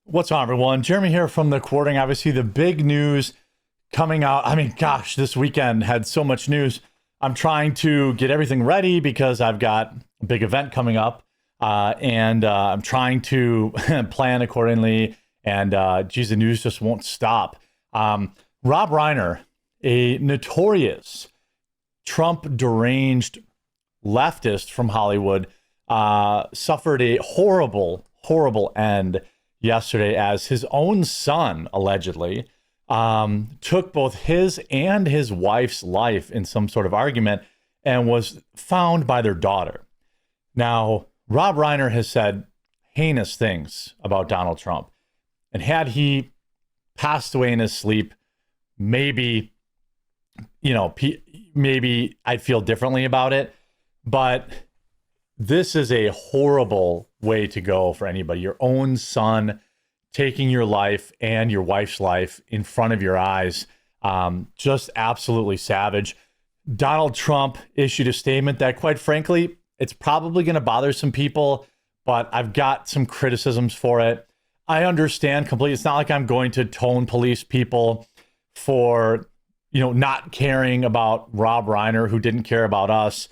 What's on, everyone? Jeremy here from the Quartering. Obviously, the big news coming out. I mean, gosh, this weekend had so much news. I'm trying to get everything ready because I've got a big event coming up, and I'm trying to plan accordingly. And geez, the news just won't stop. Rob Reiner, a notorious Trump deranged leftist from Hollywood, suffered a horrible, horrible end yesterday as his own son allegedly took both his and his wife's life in some sort of argument and was found by their daughter. Now, Rob Reiner has said heinous things about Donald Trump. And had he passed away in his sleep, maybe, maybe I'd feel differently about it. But this is a horrible way to go for anybody. Your own son taking your life and your wife's life in front of your eyes. Just absolutely savage. Donald Trump issued a statement that, quite frankly, it's probably going to bother some people, but I've got some criticisms for it. I understand completely. It's not like I'm going to tone police people for, not caring about Rob Reiner, who didn't care about us,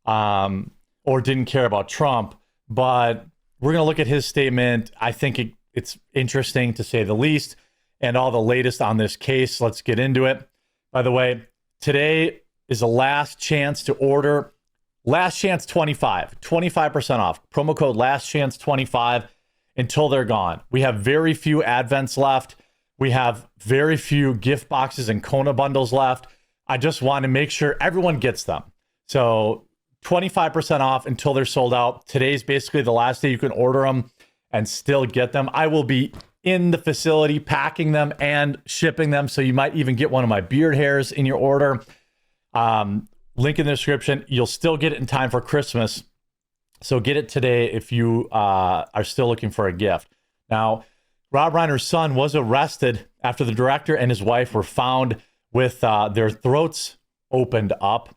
or didn't care about Trump. But we're going to look at his statement. I think it's interesting to say the least, and all the latest on this case. Let's get into it. By the way, today is the last chance to order. Last Chance 25% off. Promo code Last Chance 25 until they're gone. We have very few Advents left. We have very few gift boxes and Kona bundles left. I just want to make sure everyone gets them. So 25% off until they're sold out. Today's basically the last day you can order them and still get them. I will be in the facility packing them and shipping them. So you might even get one of my beard hairs in your order. Link in the description. You'll still get it in time for Christmas. So get it today if you are still looking for a gift. Now, Rob Reiner's son was arrested after the director and his wife were found with their throats opened up.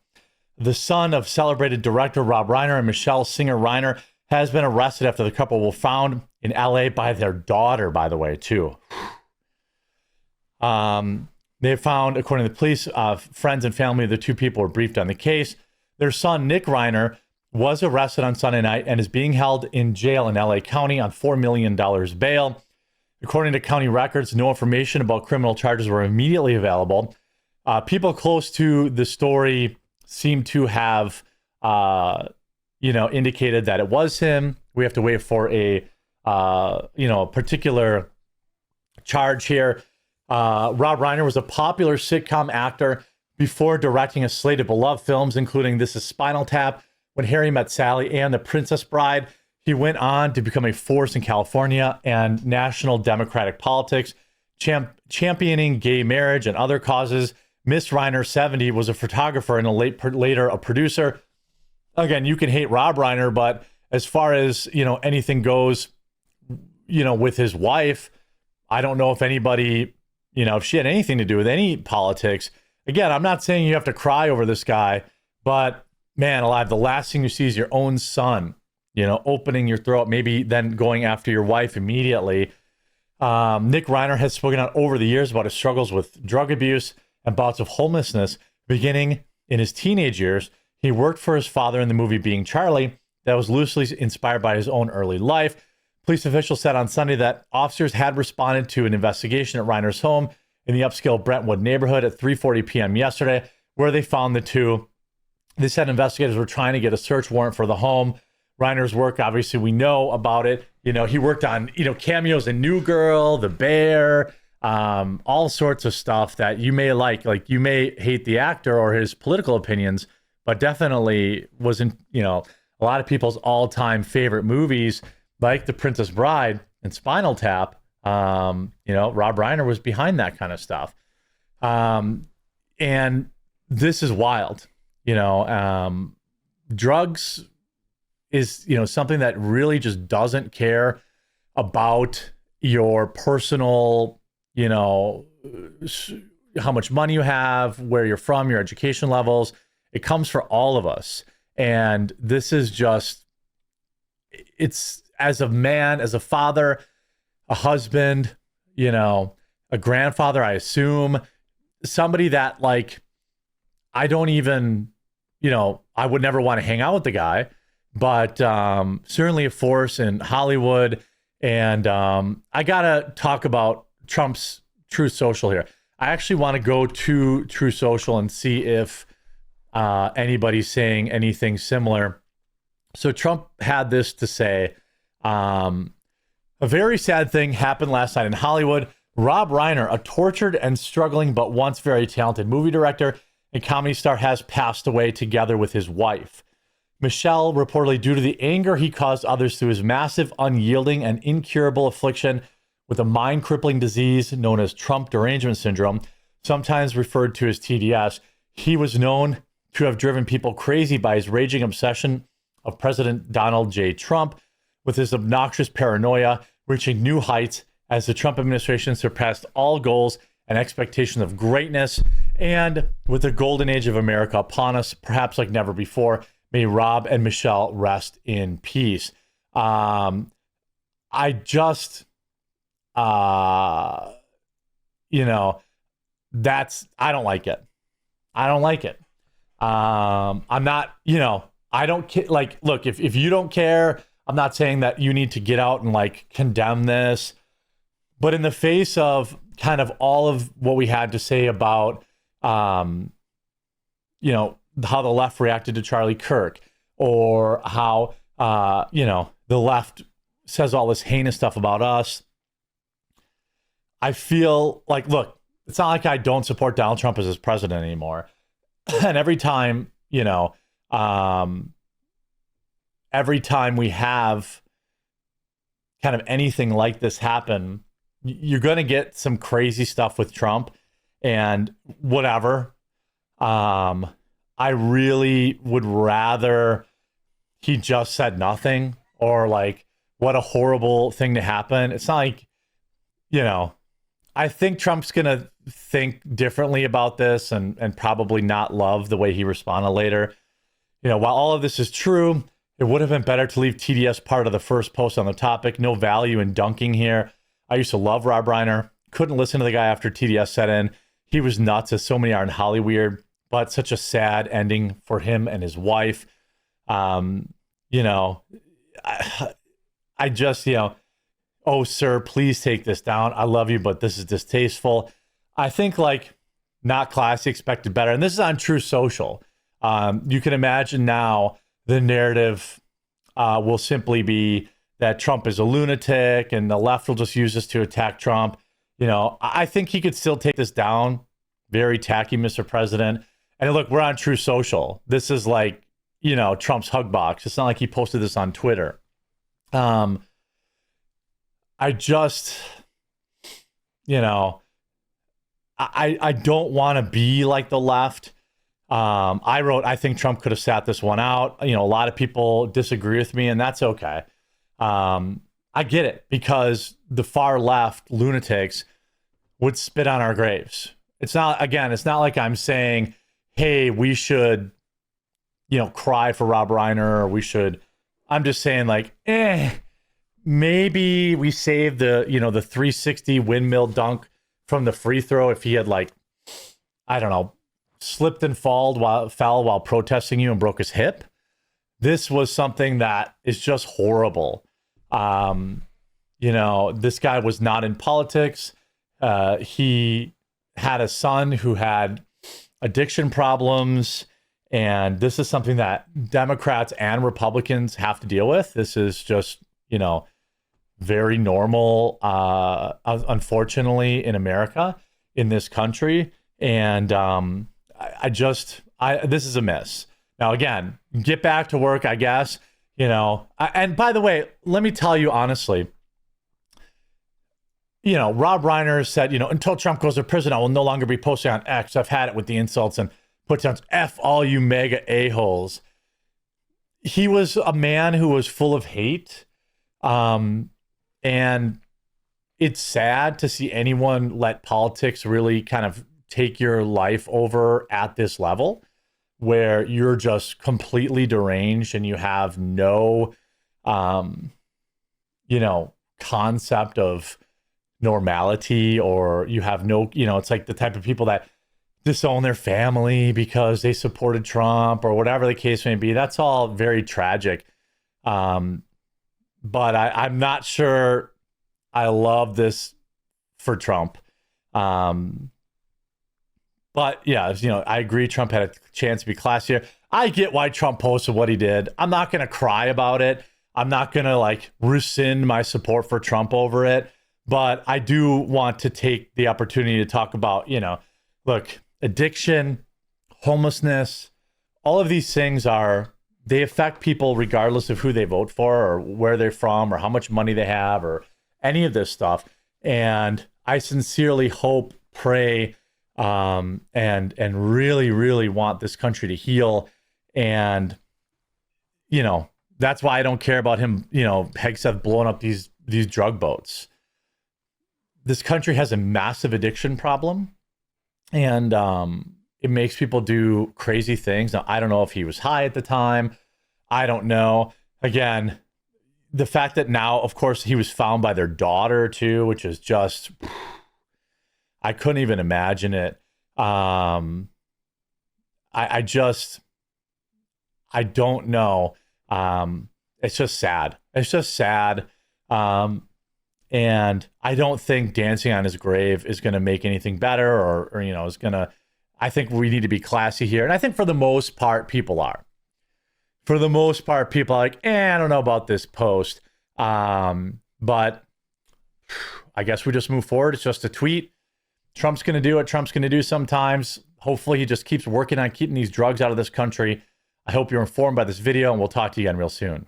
The son of celebrated director Rob Reiner and Michelle Singer Reiner has been arrested after the couple were found in LA by their daughter, by the way, too. They found, according to the police, friends and family of the two people were briefed on the case. Their son, Nick Reiner, was arrested on Sunday night and is being held in jail in LA County on $4 million bail. According to county records, no information about criminal charges were immediately available. People close to the story seem to have, indicated that it was him. We have to wait for a particular charge here. Rob Reiner was a popular sitcom actor before directing a slate of beloved films, including This Is Spinal Tap, When Harry Met Sally, and The Princess Bride. He went on to become a force in California and national Democratic politics, championing gay marriage and other causes. Miss Reiner, 70, was a photographer and later a producer. Again, you can hate Rob Reiner, but as far as, anything goes, with his wife, I don't know if anybody, if she had anything to do with any politics. Again, I'm not saying you have to cry over this guy, but man alive, the last thing you see is your own son, opening your throat, maybe then going after your wife immediately. Nick Reiner has spoken out over the years about his struggles with drug abuse and bouts of homelessness. Beginning in his teenage years, he worked for his father in the movie Being Charlie that was loosely inspired by his own early life. Police officials said on Sunday that officers had responded to an investigation at Reiner's home in the upscale Brentwood neighborhood at 3:40 p.m. yesterday, where they found the two. They said investigators were trying to get a search warrant for the home. Reiner's work, obviously, we know about it. He worked on, cameos in New Girl, The Bear, all sorts of stuff that you may like. Like, you may hate the actor or his political opinions, but definitely wasn't, a lot of people's all-time favorite movies, like The Princess Bride and Spinal Tap. Rob Reiner was behind that kind of stuff. And this is wild. Drugs is, something that really just doesn't care about your personal, how much money you have, where you're from, your education levels. It comes for all of us. And this is just, it's, as a man, as a father, a husband, you know, a grandfather, I assume, somebody that like, I don't even, you know, I would never want to hang out with the guy, but certainly a force in Hollywood. And I got to talk about Trump's Truth Social here. I actually want to go to Truth Social and see if anybody's saying anything similar. So Trump had this to say. A very sad thing happened last night in Hollywood. Rob Reiner, a tortured and struggling but once very talented movie director and comedy star, has passed away together with his wife, Michelle, reportedly due to the anger he caused others through his massive, unyielding, and incurable affliction with a mind-crippling disease known as Trump derangement syndrome, sometimes referred to as TDS. He was known to have driven people crazy by his raging obsession of President Donald J. Trump, with his obnoxious paranoia reaching new heights as the Trump administration surpassed all goals and expectations of greatness. And with the golden age of America upon us, perhaps like never before, may Rob and Michelle rest in peace. I just, you know, I don't like it. I don't like it. I'm not, you know, I don't like, look, if you don't care, I'm not saying that you need to get out and like condemn this, but in the face of kind of all of what we had to say about, you know, how the left reacted to Charlie Kirk, or how, you know, the left says all this heinous stuff about us. I feel like, look, it's not like I don't support Donald Trump as his president anymore. And every time, you know, every time we have kind of anything like this happen, you're going to get some crazy stuff with Trump and whatever. I really would rather he just said nothing, or like, what a horrible thing to happen. It's not like, you know, I think Trump's going to think differently about this and probably not love the way he responded later. You know, while all of this is true, it would have been better to leave TDS part of the first post on the topic. No value in dunking here. I used to love Rob Reiner. Couldn't listen to the guy after TDS set in. He was nuts, as so many are in Hollywood, but such a sad ending for him and his wife. You know, I just, you know, oh, sir, please take this down. I love you, but this is distasteful. I think, like, not classy, expected better. And this is on True Social. You can imagine now the narrative will simply be that Trump is a lunatic and the left will just use this to attack Trump. You know, I think he could still take this down. Very tacky, Mr. President. And look, we're on True Social. This is like, you know, Trump's hug box. It's not like he posted this on Twitter. I just, you know, I don't want to be like the left. I wrote, I think Trump could have sat this one out. You know, a lot of people disagree with me, and that's okay. I get it, because the far left lunatics would spit on our graves. It's not, again, it's not like I'm saying, hey, we should, you know, cry for Rob Reiner, or we should, I'm just saying, like, maybe we save the, you know, the 360 windmill dunk from the free throw if he had, like, I don't know, slipped and fell while protesting you and broke his hip. This was something that is just horrible. You know, this guy was not in politics. He had a son who had addiction problems, and this is something that Democrats and Republicans have to deal with. This is just, you know, very normal, unfortunately, in America, in this country. And this is a miss. Now, again, get back to work, I guess, you know. And by the way, let me tell you honestly, you know, Rob Reiner said, you know, until Trump goes to prison, I will no longer be posting on X. I've had it with the insults and put down F all you mega a-holes. He was a man who was full of hate. And it's sad to see anyone let politics really kind of take your life over at this level, where you're just completely deranged and you have no, you know, concept of normality, or you have no, it's like the type of people that disown their family because they supported Trump or whatever the case may be. That's all very tragic. But I'm not sure I love this for Trump. But yeah, I agree. Trump had a chance to be classier. I get why Trump posted what he did. I'm not going to cry about it. I'm not going to like rescind my support for Trump over it. But I do want to take the opportunity to talk about, look, addiction, homelessness, all of these things they affect people regardless of who they vote for or where they're from or how much money they have or any of this stuff. And I sincerely hope, pray, and really, really want this country to heal. And, that's why I don't care about him, Hegseth blowing up these drug boats. This country has a massive addiction problem, and it makes people do crazy things. Now, I don't know if he was high at the time. I don't know. Again, the fact that now, of course, he was found by their daughter too, which is just, I couldn't even imagine it. I don't know. It's just sad. It's just sad. And I don't think dancing on his grave is going to make anything better or is going to, I think we need to be classy here. And I think for the most part, people are. For the most part, people are like, I don't know about this post. But I guess we just move forward. It's just a tweet. Trump's going to do what Trump's going to do sometimes. Hopefully he just keeps working on keeping these drugs out of this country. I hope you're informed by this video, and we'll talk to you again real soon.